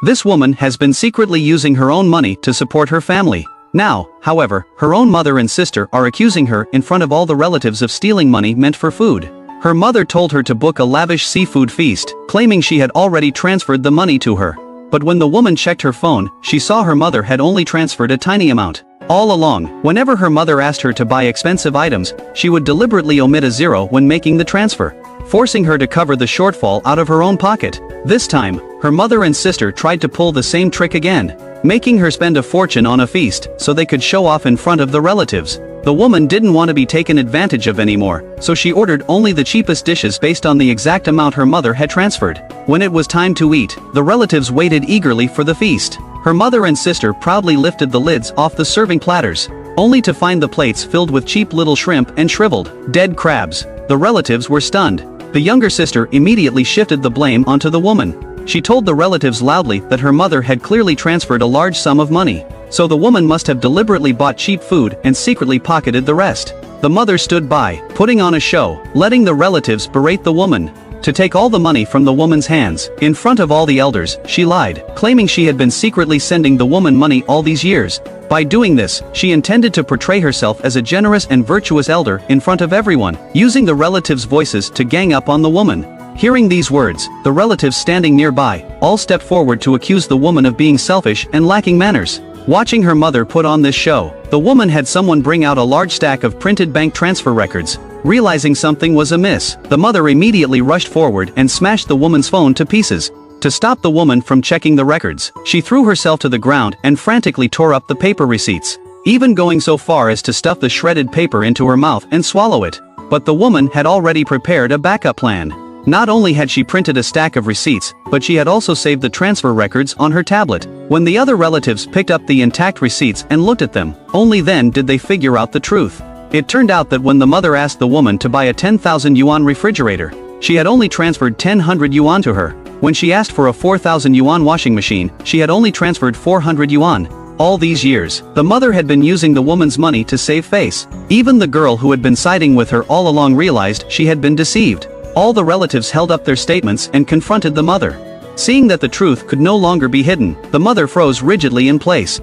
This woman has been secretly using her own money to support her family. Now, however, her own mother and sister are accusing her in front of all the relatives of stealing money meant for food. Her mother told her to book a lavish seafood feast, claiming she had already transferred the money to her. But when the woman checked her phone, she saw her mother had only transferred a tiny amount. All along, whenever her mother asked her to buy expensive items, she would deliberately omit a zero when making the transfer, forcing her to cover the shortfall out of her own pocket. This time, her mother and sister tried to pull the same trick again, making her spend a fortune on a feast so they could show off in front of the relatives. The woman didn't want to be taken advantage of anymore, so she ordered only the cheapest dishes based on the exact amount her mother had transferred. When it was time to eat, the relatives waited eagerly for the feast. Her mother and sister proudly lifted the lids off the serving platters, only to find the plates filled with cheap little shrimp and shriveled, dead crabs. The relatives were stunned. The younger sister immediately shifted the blame onto the woman. She told the relatives loudly that her mother had clearly transferred a large sum of money, so the woman must have deliberately bought cheap food and secretly pocketed the rest. The mother stood by, putting on a show, letting the relatives berate the woman. To take all the money from the woman's hands, in front of all the elders, she lied, claiming she had been secretly sending the woman money all these years. By doing this, she intended to portray herself as a generous and virtuous elder in front of everyone, using the relatives' voices to gang up on the woman. Hearing these words, the relatives standing nearby all stepped forward to accuse the woman of being selfish and lacking manners. Watching her mother put on this show, the woman had someone bring out a large stack of printed bank transfer records. Realizing something was amiss, the mother immediately rushed forward and smashed the woman's phone to pieces. To stop the woman from checking the records, she threw herself to the ground and frantically tore up the paper receipts, even going so far as to stuff the shredded paper into her mouth and swallow it. But the woman had already prepared a backup plan. Not only had she printed a stack of receipts, but she had also saved the transfer records on her tablet. When the other relatives picked up the intact receipts and looked at them, only then did they figure out the truth. It turned out that when the mother asked the woman to buy a 10,000 yuan refrigerator, she had only transferred 1,000 yuan to her. When she asked for a 4,000 yuan washing machine, she had only transferred 400 yuan. All these years, the mother had been using the woman's money to save face. Even the girl who had been siding with her all along realized she had been deceived. All the relatives held up their statements and confronted the mother. Seeing that the truth could no longer be hidden, the mother froze rigidly in place.